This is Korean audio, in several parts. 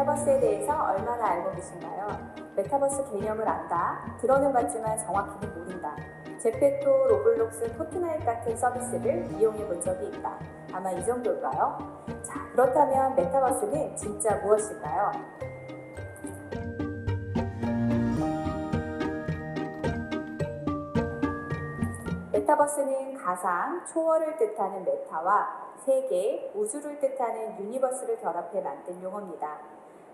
메타버스에 대해서 얼마나 알고 계신가요? 메타버스 개념을 안다, 들어는 봤지만 정확히는 모른다. 제페토, 로블록스, 포트나잇 같은 서비스를 이용해 본 적이 있다. 아마 이 정도일까요? 자, 그렇다면 메타버스는 진짜 무엇일까요? 메타버스는 가상, 초월을 뜻하는 메타와 세계, 우주를 뜻하는 유니버스를 결합해 만든 용어입니다.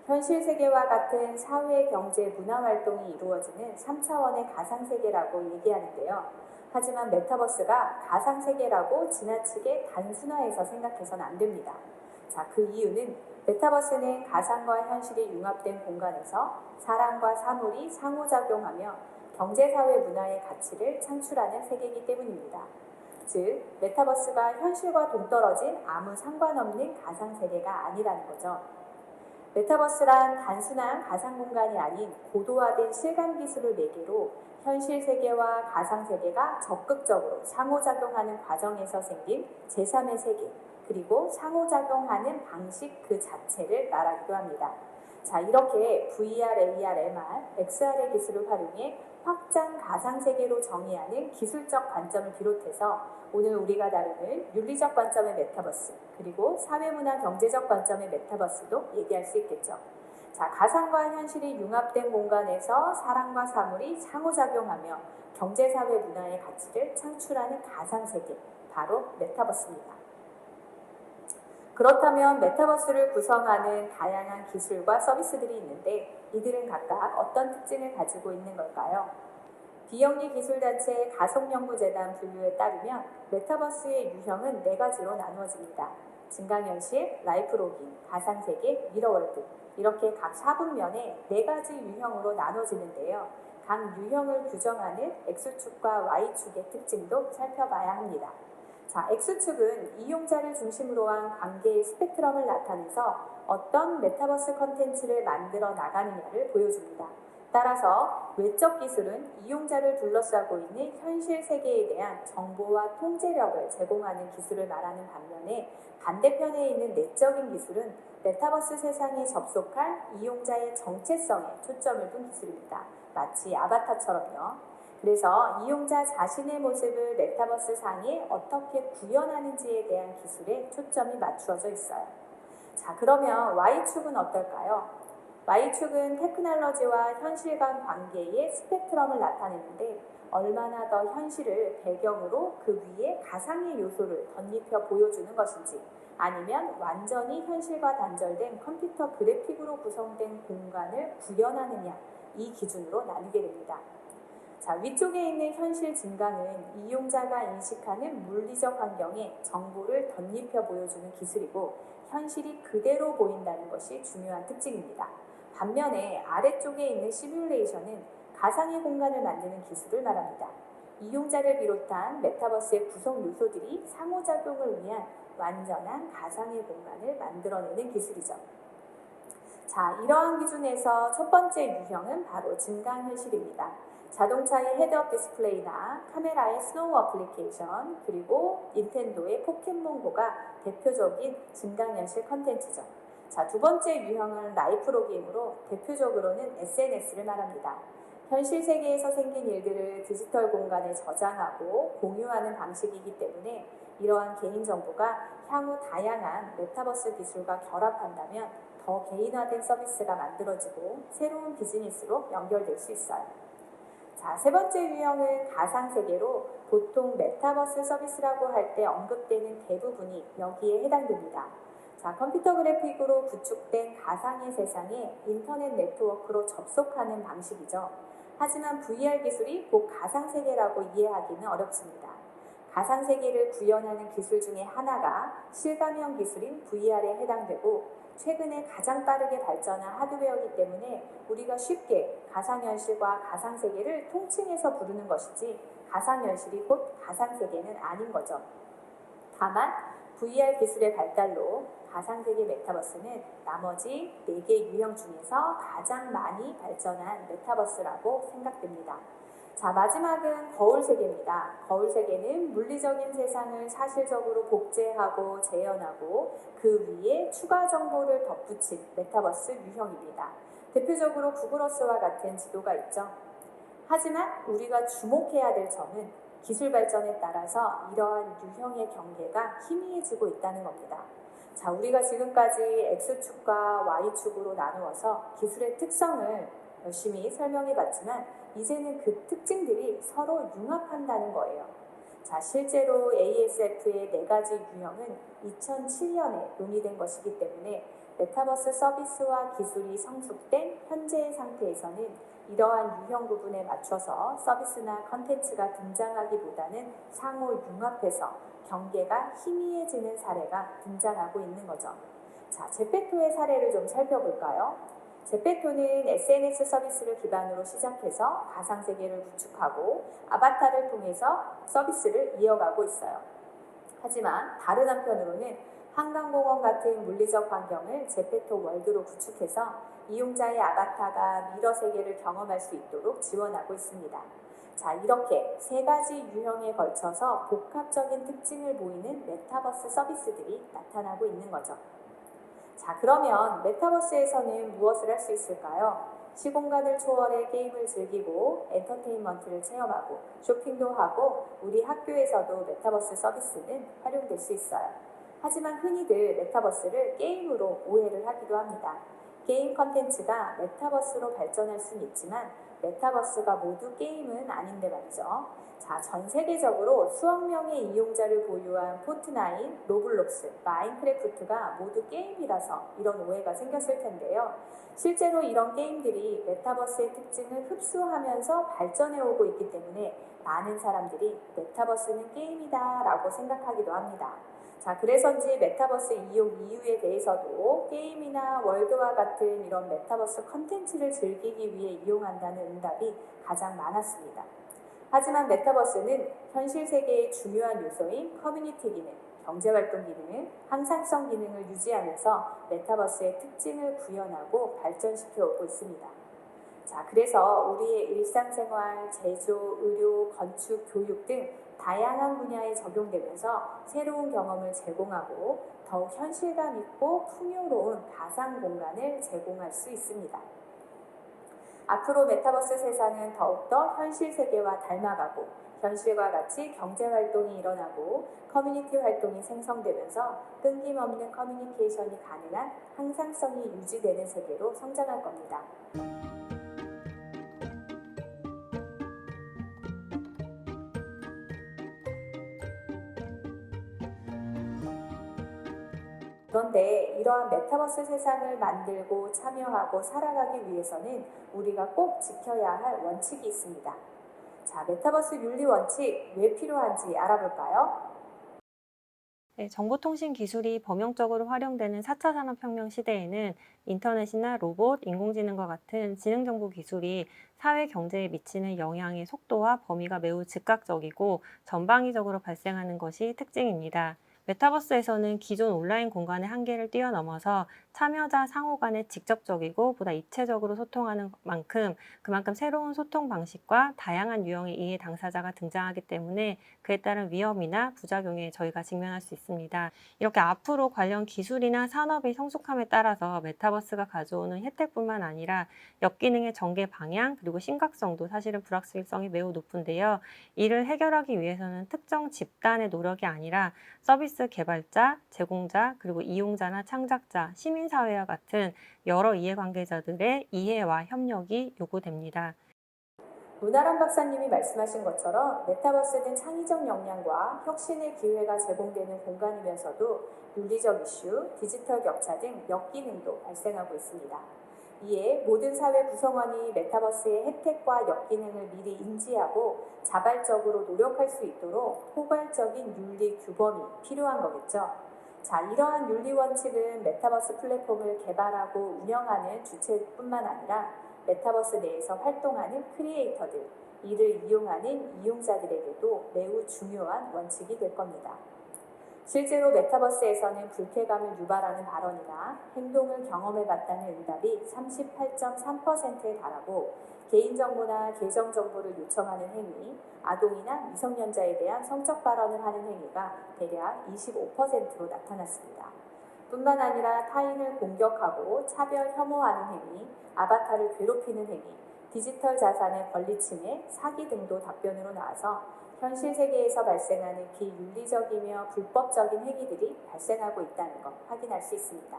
현실 세계와 같은 사회, 경제, 문화 활동이 이루어지는 3차원의 가상 세계라고 얘기하는데요. 하지만 메타버스가 가상 세계라고 지나치게 단순화해서 생각해서는 안 됩니다. 자, 그 이유는 메타버스는 가상과 현실이 융합된 공간에서 사람과 사물이 상호작용하며 경제사회 문화의 가치를 창출하는 세계이기 때문입니다. 즉, 메타버스가 현실과 동떨어진 아무 상관없는 가상세계가 아니라는 거죠. 메타버스란 단순한 가상공간이 아닌 고도화된 실감기술을 매개로 현실 세계와 가상세계가 적극적으로 상호작용하는 과정에서 생긴 제3의 세계, 그리고 상호작용하는 방식 그 자체를 말하기도 합니다. 자, 이렇게 VR, AR, MR, XR의 기술을 활용해 확장 가상세계로 정의하는 기술적 관점을 비롯해서 오늘 우리가 다루는 윤리적 관점의 메타버스, 그리고 사회문화 경제적 관점의 메타버스도 얘기할 수 있겠죠. 자, 가상과 현실이 융합된 공간에서 사람과 사물이 상호작용하며 경제사회 문화의 가치를 창출하는 가상세계, 바로 메타버스입니다. 그렇다면 메타버스를 구성하는 다양한 기술과 서비스들이 있는데 이들은 각각 어떤 특징을 가지고 있는 걸까요? 비영리 기술단체 가속연구재단 분류에 따르면 메타버스의 유형은 4가지로 나누어집니다. 증강현실, 라이프로깅, 가상세계, 미러월드 이렇게 각 4분면에 4가지 유형으로 나눠지는데요. 각 유형을 규정하는 X축과 Y축의 특징도 살펴봐야 합니다. 자, X축은 이용자를 중심으로 한 관계의 스펙트럼을 나타내서 어떤 메타버스 컨텐츠를 만들어 나가느냐를 보여줍니다. 따라서 외적 기술은 이용자를 둘러싸고 있는 현실 세계에 대한 정보와 통제력을 제공하는 기술을 말하는 반면에 반대편에 있는 내적인 기술은 메타버스 세상에 접속할 이용자의 정체성에 초점을 둔 기술입니다. 마치 아바타처럼요. 그래서 이용자 자신의 모습을 메타버스 상에 어떻게 구현하는지에 대한 기술에 초점이 맞추어져 있어요. 자, 그러면 Y축은 어떨까요? Y축은 테크놀로지와 현실 간 관계의 스펙트럼을 나타내는데 얼마나 더 현실을 배경으로 그 위에 가상의 요소를 덧입혀 보여주는 것인지 아니면 완전히 현실과 단절된 컴퓨터 그래픽으로 구성된 공간을 구현하느냐 이 기준으로 나누게 됩니다. 자, 위쪽에 있는 현실 증강은 이용자가 인식하는 물리적 환경에 정보를 덧입혀 보여주는 기술이고 현실이 그대로 보인다는 것이 중요한 특징입니다. 반면에 아래쪽에 있는 시뮬레이션은 가상의 공간을 만드는 기술을 말합니다. 이용자를 비롯한 메타버스의 구성 요소들이 상호작용을 위한 완전한 가상의 공간을 만들어내는 기술이죠. 자, 이러한 기준에서 첫 번째 유형은 바로 증강현실입니다. 자동차의 헤드업 디스플레이나 카메라의 스노우 어플리케이션, 그리고 닌텐도의 포켓몬고가 대표적인 증강현실 컨텐츠죠. 자, 두 번째 유형은 라이프로깅으로 대표적으로는 SNS를 말합니다. 현실 세계에서 생긴 일들을 디지털 공간에 저장하고 공유하는 방식이기 때문에 이러한 개인정보가 향후 다양한 메타버스 기술과 결합한다면 더 개인화된 서비스가 만들어지고 새로운 비즈니스로 연결될 수 있어요. 자, 세 번째 유형은 가상세계로 보통 메타버스 서비스라고 할 때 언급되는 대부분이 여기에 해당됩니다. 자, 컴퓨터 그래픽으로 구축된 가상의 세상에 인터넷 네트워크로 접속하는 방식이죠. 하지만 VR 기술이 곧 가상세계라고 이해하기는 어렵습니다. 가상세계를 구현하는 기술 중에 하나가 실감형 기술인 VR에 해당되고 최근에 가장 빠르게 발전한 하드웨어이기 때문에 우리가 쉽게 가상현실과 가상세계를 통칭해서 부르는 것이지 가상현실이 곧 가상세계는 아닌 거죠. 다만 VR 기술의 발달로 가상세계 메타버스는 나머지 4개 유형 중에서 가장 많이 발전한 메타버스라고 생각됩니다. 자, 마지막은 거울 세계입니다. 거울 세계는 물리적인 세상을 사실적으로 복제하고 재현하고 그 위에 추가 정보를 덧붙인 메타버스 유형입니다. 대표적으로 구글어스와 같은 지도가 있죠. 하지만 우리가 주목해야 될 점은 기술 발전에 따라서 이러한 유형의 경계가 희미해지고 있다는 겁니다. 자, 우리가 지금까지 X축과 Y축으로 나누어서 기술의 특성을 열심히 설명해 봤지만 이제는 그 특징들이 서로 융합한다는 거예요. 자, 실제로 ASF의 4가지 유형은 2007년에 논의된 것이기 때문에 메타버스 서비스와 기술이 성숙된 현재의 상태에서는 이러한 유형 구분에 맞춰서 서비스나 컨텐츠가 등장하기보다는 상호 융합해서 경계가 희미해지는 사례가 등장하고 있는 거죠. 자, 제페토의 사례를 좀 살펴볼까요? 제페토는 SNS 서비스를 기반으로 시작해서 가상세계를 구축하고 아바타를 통해서 서비스를 이어가고 있어요. 하지만 다른 한편으로는 한강공원 같은 물리적 환경을 제페토 월드로 구축해서 이용자의 아바타가 미러 세계를 경험할 수 있도록 지원하고 있습니다. 자, 이렇게 3가지 유형에 걸쳐서 복합적인 특징을 보이는 메타버스 서비스들이 나타나고 있는 거죠. 자, 그러면 메타버스에서는 무엇을 할 수 있을까요? 시공간을 초월해 게임을 즐기고 엔터테인먼트를 체험하고 쇼핑도 하고 우리 학교에서도 메타버스 서비스는 활용될 수 있어요. 하지만 흔히들 메타버스를 게임으로 오해를 하기도 합니다. 게임 컨텐츠가 메타버스로 발전할 수는 있지만 메타버스가 모두 게임은 아닌데 말이죠. 자, 전 세계적으로 수억 명의 이용자를 보유한 포트나잇, 로블록스, 마인크래프트가 모두 게임이라서 이런 오해가 생겼을 텐데요. 실제로 이런 게임들이 메타버스의 특징을 흡수하면서 발전해 오고 있기 때문에 많은 사람들이 메타버스는 게임이다 라고 생각하기도 합니다. 자, 그래서인지 메타버스 이용 이유에 대해서도 게임이나 월드와 같은 이런 메타버스 컨텐츠를 즐기기 위해 이용한다는 응답이 가장 많았습니다. 하지만 메타버스는 현실 세계의 중요한 요소인 커뮤니티 기능, 경제활동 기능, 항상성 기능을 유지하면서 메타버스의 특징을 구현하고 발전시켜 오고 있습니다. 자, 그래서 우리의 일상생활, 제조, 의료, 건축, 교육 등 다양한 분야에 적용되면서 새로운 경험을 제공하고 더욱 현실감 있고 풍요로운 가상 공간을 제공할 수 있습니다. 앞으로 메타버스 세상은 더욱더 현실 세계와 닮아가고 현실과 같이 경제활동이 일어나고 커뮤니티 활동이 생성되면서 끊김없는 커뮤니케이션이 가능한 항상성이 유지되는 세계로 성장할 겁니다. 그런데 이러한 메타버스 세상을 만들고 참여하고 살아가기 위해서는 우리가 꼭 지켜야 할 원칙이 있습니다. 자, 메타버스 윤리 원칙 왜 필요한지 알아볼까요? 네, 정보통신 기술이 범용적으로 활용되는 4차 산업혁명 시대에는 인터넷이나 로봇, 인공지능과 같은 지능정보 기술이 사회 경제에 미치는 영향의 속도와 범위가 매우 즉각적이고 전방위적으로 발생하는 것이 특징입니다. 메타버스에서는 기존 온라인 공간의 한계를 뛰어넘어서 참여자 상호 간에 직접적이고 보다 입체적으로 소통하는 만큼 그만큼 새로운 소통 방식과 다양한 유형의 이해 당사자가 등장하기 때문에 그에 따른 위험이나 부작용에 저희가 직면할 수 있습니다. 이렇게 앞으로 관련 기술이나 산업의 성숙함에 따라서 메타버스가 가져오는 혜택뿐만 아니라 역기능의 전개 방향 그리고 심각성도 사실은 불확실성이 매우 높은데요. 이를 해결하기 위해서는 특정 집단의 노력이 아니라 서비스 개발자, 제공자, 그리고 이용자나 창작자, 시민사회와 같은 여러 이해관계자들의 이해와 협력이 요구됩니다. 문아람 박사님이 말씀하신 것처럼 메타버스는 창의적 역량과 혁신의 기회가 제공되는 공간이면서도 윤리적 이슈, 디지털 격차 등 역기능도 발생하고 있습니다. 이에 모든 사회 구성원이 메타버스의 혜택과 역기능을 미리 인지하고 자발적으로 노력할 수 있도록 포괄적인 윤리 규범이 필요한 거겠죠. 자, 이러한 윤리 원칙은 메타버스 플랫폼을 개발하고 운영하는 주체뿐만 아니라 메타버스 내에서 활동하는 크리에이터들, 이를 이용하는 이용자들에게도 매우 중요한 원칙이 될 겁니다. 실제로 메타버스에서는 불쾌감을 유발하는 발언이나 행동을 경험해봤다는 응답이 38.3%에 달하고 개인정보나 계정정보를 요청하는 행위, 아동이나 미성년자에 대한 성적 발언을 하는 행위가 대략 25%로 나타났습니다. 뿐만 아니라 타인을 공격하고 차별 혐오하는 행위, 아바타를 괴롭히는 행위, 디지털 자산의 권리 침해, 사기 등도 답변으로 나와서 현실 세계에서 발생하는 비윤리적이며 불법적인 행위들이 발생하고 있다는 것 확인할 수 있습니다.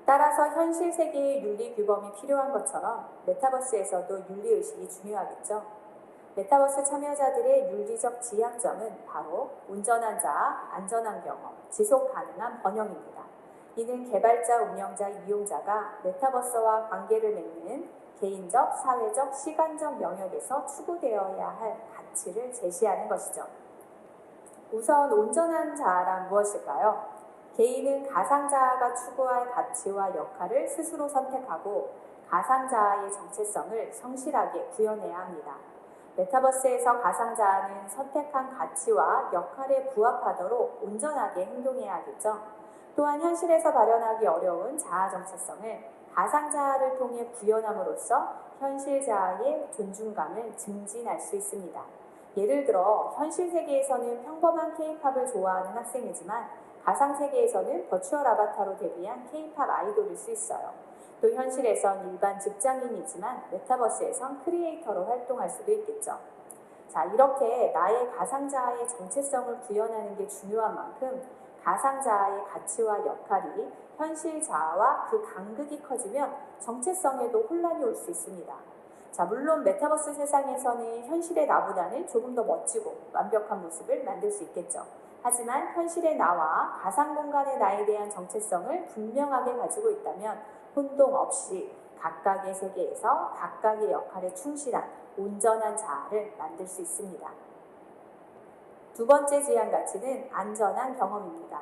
따라서 현실 세계의 윤리 규범이 필요한 것처럼 메타버스에서도 윤리의식이 중요하겠죠. 메타버스 참여자들의 윤리적 지향점은 바로 온전한 자아, 안전한 경험, 지속 가능한 번영입니다. 이는 개발자, 운영자, 이용자가 메타버스와 관계를 맺는 개인적, 사회적, 시간적 영역에서 추구되어야 할 가치를 제시하는 것이죠. 우선 온전한 자아란 무엇일까요? 개인은 가상자아가 추구할 가치와 역할을 스스로 선택하고 가상자아의 정체성을 성실하게 구현해야 합니다. 메타버스에서 가상자아는 선택한 가치와 역할에 부합하도록 온전하게 행동해야 하겠죠. 또한 현실에서 발현하기 어려운 자아 정체성을 가상자아를 통해 구현함으로써 현실자아의 존중감을 증진할 수 있습니다. 예를 들어 현실 세계에서는 평범한 K-팝을 좋아하는 학생이지만 가상세계에서는 버추얼 아바타로 데뷔한 K-팝 아이돌일 수 있어요. 또 현실에선 일반 직장인이지만 메타버스에선 크리에이터로 활동할 수도 있겠죠. 자, 이렇게 나의 가상자아의 정체성을 구현하는 게 중요한 만큼 가상자아의 가치와 역할이 현실자아와 그 간극이 커지면 정체성에도 혼란이 올 수 있습니다. 자, 물론 메타버스 세상에서는 현실의 나보다는 조금 더 멋지고 완벽한 모습을 만들 수 있겠죠. 하지만 현실의 나와 가상 공간의 나에 대한 정체성을 분명하게 가지고 있다면 혼동 없이 각각의 세계에서 각각의 역할에 충실한 온전한 자아를 만들 수 있습니다. 두 번째 지향 가치는 안전한 경험입니다.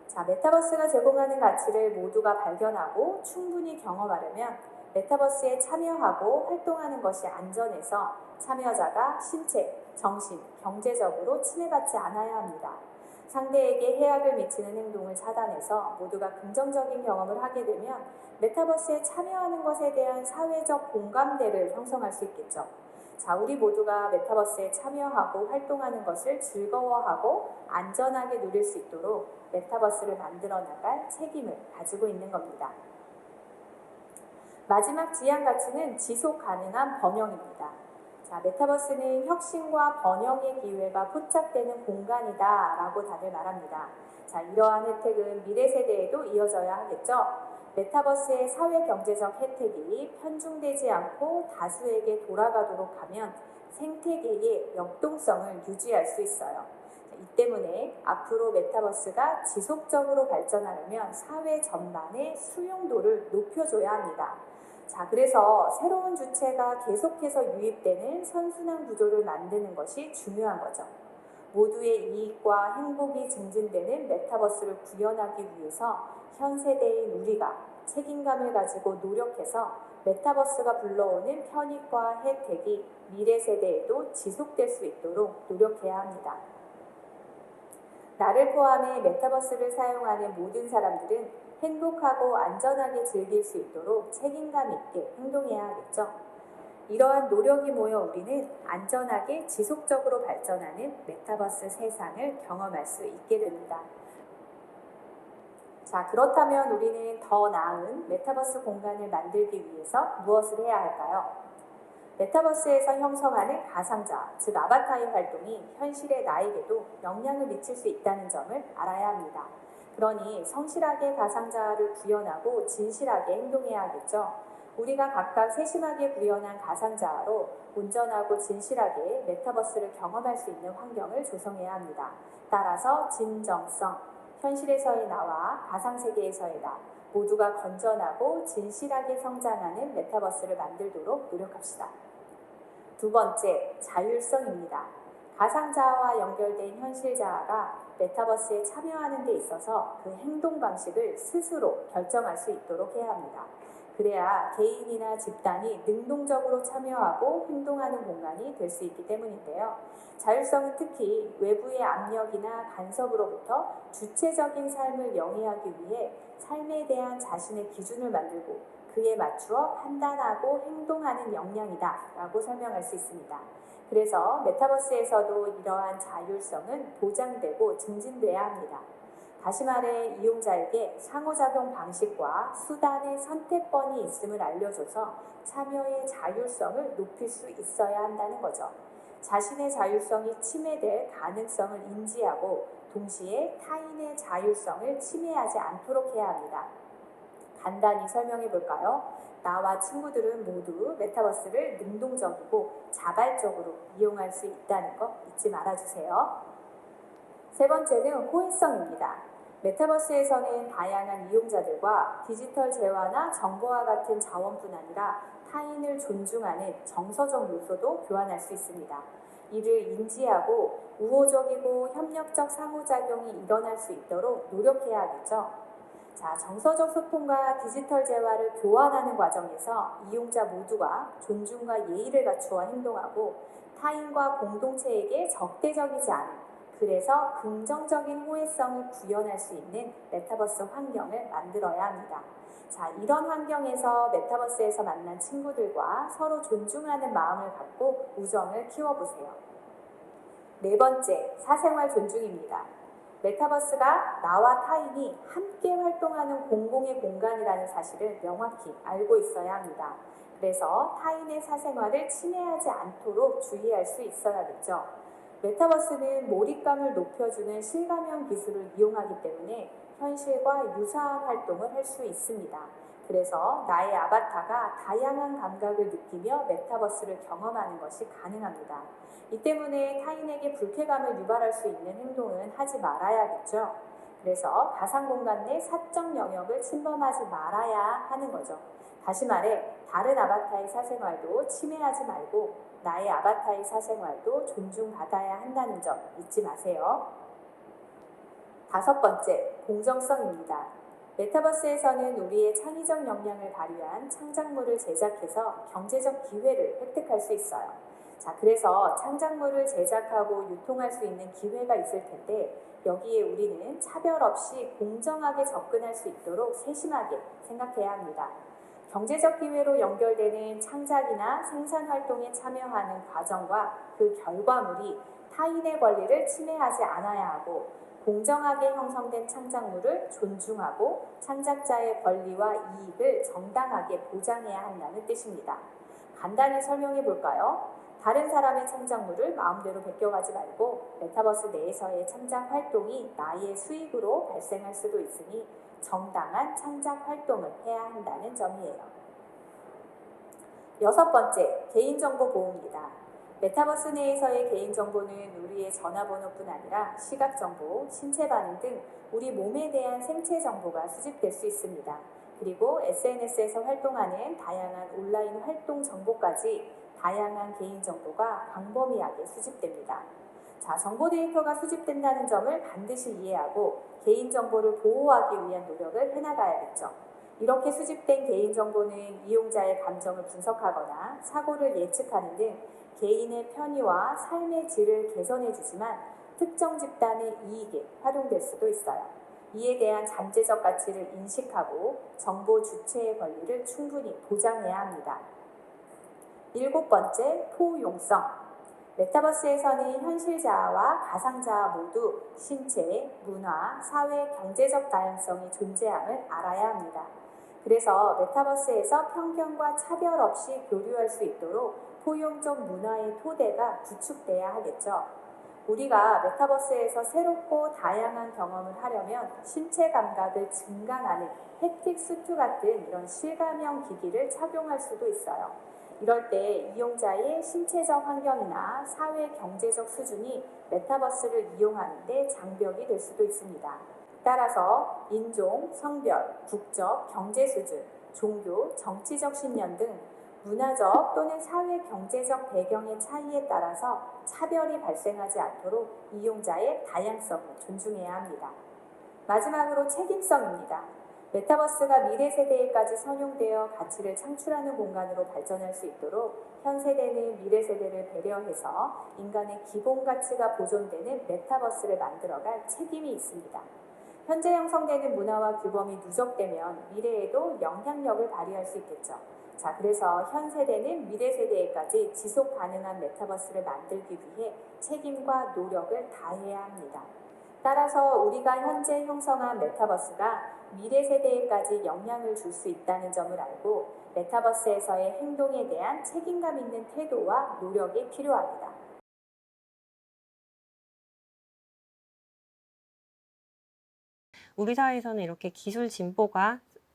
자, 메타버스가 제공하는 가치를 모두가 발견하고 충분히 경험하려면 메타버스에 참여하고 활동하는 것이 안전해서 참여자가 신체, 정신, 경제적으로 침해받지 않아야 합니다. 상대에게 해악을 미치는 행동을 차단해서 모두가 긍정적인 경험을 하게 되면 메타버스에 참여하는 것에 대한 사회적 공감대를 형성할 수 있겠죠. 자, 우리 모두가 메타버스에 참여하고 활동하는 것을 즐거워하고 안전하게 누릴 수 있도록 메타버스를 만들어 나갈 책임을 가지고 있는 겁니다. 마지막 지향 가치는 지속 가능한 번영입니다. 자, 메타버스는 혁신과 번영의 기회가 포착되는 공간이다 라고 다들 말합니다. 자, 이러한 혜택은 미래 세대에도 이어져야 하겠죠. 메타버스의 사회 경제적 혜택이 편중되지 않고 다수에게 돌아가도록 하면 생태계의 역동성을 유지할 수 있어요. 이 때문에 앞으로 메타버스가 지속적으로 발전하려면 사회 전반의 수용도를 높여줘야 합니다. 자, 그래서 새로운 주체가 계속해서 유입되는 선순환 구조를 만드는 것이 중요한 거죠. 모두의 이익과 행복이 증진되는 메타버스를 구현하기 위해서 현 세대인 우리가 책임감을 가지고 노력해서 메타버스가 불러오는 편익과 혜택이 미래 세대에도 지속될 수 있도록 노력해야 합니다. 나를 포함해 메타버스를 사용하는 모든 사람들은 행복하고 안전하게 즐길 수 있도록 책임감 있게 행동해야 하겠죠. 이러한 노력이 모여 우리는 안전하게 지속적으로 발전하는 메타버스 세상을 경험할 수 있게 됩니다. 자, 그렇다면 우리는 더 나은 메타버스 공간을 만들기 위해서 무엇을 해야 할까요? 메타버스에서 형성하는 가상자, 즉 아바타의 활동이 현실의 나에게도 영향을 미칠 수 있다는 점을 알아야 합니다. 그러니 성실하게 가상자아를 구현하고 진실하게 행동해야 하겠죠. 우리가 각각 세심하게 구현한 가상자아로 온전하고 진실하게 메타버스를 경험할 수 있는 환경을 조성해야 합니다. 따라서 진정성, 현실에서의 나와 가상세계에서의 나, 모두가 건전하고 진실하게 성장하는 메타버스를 만들도록 노력합시다. 두 번째, 자율성입니다. 가상자아와 연결된 현실자아가 메타버스에 참여하는 데 있어서 그 행동 방식을 스스로 결정할 수 있도록 해야 합니다. 그래야 개인이나 집단이 능동적으로 참여하고 행동하는 공간이 될 수 있기 때문인데요. 자율성은 특히 외부의 압력이나 간섭으로부터 주체적인 삶을 영위하기 위해 삶에 대한 자신의 기준을 만들고 그에 맞추어 판단하고 행동하는 역량이다 라고 설명할 수 있습니다. 그래서 메타버스에서도 이러한 자율성은 보장되고 증진돼야 합니다. 다시 말해 이용자에게 상호작용 방식과 수단의 선택권이 있음을 알려줘서 참여의 자율성을 높일 수 있어야 한다는 거죠. 자신의 자율성이 침해될 가능성을 인지하고 동시에 타인의 자율성을 침해하지 않도록 해야 합니다. 간단히 설명해 볼까요? 나와 친구들은 모두 메타버스를 능동적이고 자발적으로 이용할 수 있다는 거 잊지 말아주세요. 세 번째는 호혜성입니다. 메타버스에서는 다양한 이용자들과 디지털 재화나 정보와 같은 자원뿐 아니라 타인을 존중하는 정서적 요소도 교환할 수 있습니다. 이를 인지하고 우호적이고 협력적 상호작용이 일어날 수 있도록 노력해야 하겠죠. 자, 정서적 소통과 디지털 재화를 교환하는 과정에서 이용자 모두가 존중과 예의를 갖추어 행동하고 타인과 공동체에게 적대적이지 않은, 그래서 긍정적인 호혜성을 구현할 수 있는 메타버스 환경을 만들어야 합니다. 자, 이런 환경에서 메타버스에서 만난 친구들과 서로 존중하는 마음을 갖고 우정을 키워보세요. 네 번째, 사생활 존중입니다. 메타버스가 나와 타인이 함께 활동하는 공공의 공간이라는 사실을 명확히 알고 있어야 합니다. 그래서 타인의 사생활을 침해하지 않도록 주의할 수 있어야겠죠. 메타버스는 몰입감을 높여주는 실감형 기술을 이용하기 때문에 현실과 유사한 활동을 할 수 있습니다. 그래서 나의 아바타가 다양한 감각을 느끼며 메타버스를 경험하는 것이 가능합니다. 이 때문에 타인에게 불쾌감을 유발할 수 있는 행동은 하지 말아야겠죠. 그래서 가상 공간 내 사적 영역을 침범하지 말아야 하는 거죠. 다시 말해 다른 아바타의 사생활도 침해하지 말고 나의 아바타의 사생활도 존중받아야 한다는 점 잊지 마세요. 다섯 번째, 공정성입니다. 메타버스에서는 우리의 창의적 역량을 발휘한 창작물을 제작해서 경제적 기회를 획득할 수 있어요. 자, 그래서 창작물을 제작하고 유통할 수 있는 기회가 있을 텐데 여기에 우리는 차별 없이 공정하게 접근할 수 있도록 세심하게 생각해야 합니다. 경제적 기회로 연결되는 창작이나 생산 활동에 참여하는 과정과 그 결과물이 타인의 권리를 침해하지 않아야 하고 공정하게 형성된 창작물을 존중하고 창작자의 권리와 이익을 정당하게 보장해야 한다는 뜻입니다. 간단히 설명해 볼까요? 다른 사람의 창작물을 마음대로 베껴가지 말고 메타버스 내에서의 창작 활동이 나의 수익으로 발생할 수도 있으니 정당한 창작 활동을 해야 한다는 점이에요. 여섯 번째, 개인정보 보호입니다. 메타버스 내에서의 개인정보는 우리의 전화번호뿐 아니라 시각정보, 신체 반응 등 우리 몸에 대한 생체 정보가 수집될 수 있습니다. 그리고 SNS에서 활동하는 다양한 온라인 활동 정보까지 다양한 개인정보가 광범위하게 수집됩니다. 자, 정보 데이터가 수집된다는 점을 반드시 이해하고 개인정보를 보호하기 위한 노력을 해나가야겠죠. 이렇게 수집된 개인정보는 이용자의 감정을 분석하거나 사고를 예측하는 등 개인의 편의와 삶의 질을 개선해주지만 특정 집단의 이익에 활용될 수도 있어요. 이에 대한 잠재적 가치를 인식하고 정보 주체의 권리를 충분히 보장해야 합니다. 일곱 번째, 포용성. 메타버스에서는 현실 자아와 가상 자아 모두 신체, 문화, 사회, 경제적 다양성이 존재함을 알아야 합니다. 그래서 메타버스에서 편견과 차별 없이 교류할 수 있도록 포용적 문화의 토대가 구축돼야 하겠죠. 우리가 메타버스에서 새롭고 다양한 경험을 하려면 신체 감각을 증강하는 햅틱 수트 같은 이런 실감형 기기를 착용할 수도 있어요. 이럴 때 이용자의 신체적 환경이나 사회 경제적 수준이 메타버스를 이용하는 데 장벽이 될 수도 있습니다. 따라서 인종, 성별, 국적, 경제 수준, 종교, 정치적 신념 등 문화적 또는 사회 경제적 배경의 차이에 따라서 차별이 발생하지 않도록 이용자의 다양성을 존중해야 합니다. 마지막으로 책임성입니다. 메타버스가 미래 세대에까지 선용되어 가치를 창출하는 공간으로 발전할 수 있도록 현 세대는 미래 세대를 배려해서 인간의 기본 가치가 보존되는 메타버스를 만들어갈 책임이 있습니다. 현재 형성되는 문화와 규범이 누적되면 미래에도 영향력을 발휘할 수 있겠죠. 자, 그래서 현 세대는 미래 세대에까지 지속 가능한 메타버스를 만들기 위해 책임과 노력을 다해야 합니다. 따라서 우리가 현재 형성한 메타버스가 미래 세대에까지 영향을 줄 수 있다는 점을 알고 메타버스에서의 행동에 대한 책임감 있는 태도와 노력이 필요합니다. 우리 사회에서는 이렇게 기술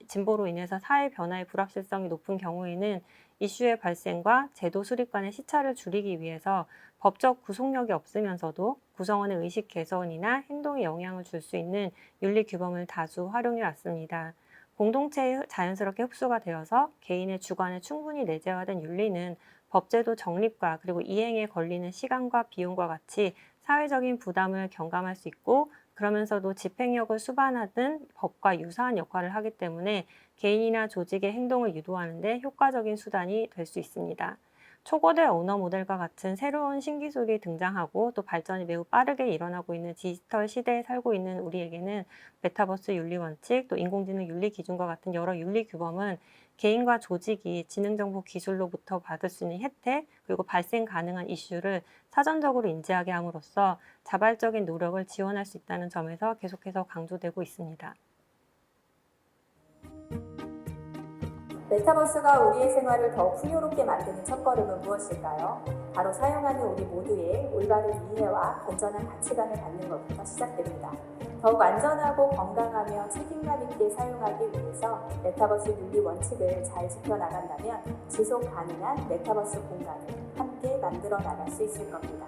진보로 인해서 사회 변화의 불확실성이 높은 경우에는 이슈의 발생과 제도 수립 간의 시차를 줄이기 위해서 법적 구속력이 없으면서도 구성원의 의식 개선이나 행동에 영향을 줄 수 있는 윤리 규범을 다수 활용해 왔습니다. 공동체에 자연스럽게 흡수가 되어서 개인의 주관에 충분히 내재화된 윤리는 법제도 정립과 그리고 이행에 걸리는 시간과 비용과 같이 사회적인 부담을 경감할 수 있고, 그러면서도 집행력을 수반하는 법과 유사한 역할을 하기 때문에 개인이나 조직의 행동을 유도하는 데 효과적인 수단이 될 수 있습니다. 초고대 언어 모델과 같은 새로운 신기술이 등장하고 또 발전이 매우 빠르게 일어나고 있는 디지털 시대에 살고 있는 우리에게는 메타버스 윤리 원칙, 또 인공지능 윤리 기준과 같은 여러 윤리 규범은 개인과 조직이 지능정보 기술로부터 받을 수 있는 혜택, 그리고 발생 가능한 이슈를 사전적으로 인지하게 함으로써 자발적인 노력을 지원할 수 있다는 점에서 계속해서 강조되고 있습니다. 메타버스가 우리의 생활을 더욱 풍요롭게 만드는 첫걸음은 무엇일까요? 바로 사용하는 우리 모두의 올바른 이해와 건전한 가치관을 갖는 것부터 시작됩니다. 더욱 안전하고 건강하며 책임감 있게 사용하기 위해서 메타버스 윤리 원칙을 잘 지켜나간다면 지속 가능한 메타버스 공간을 함께 만들어 나갈 수 있을 겁니다.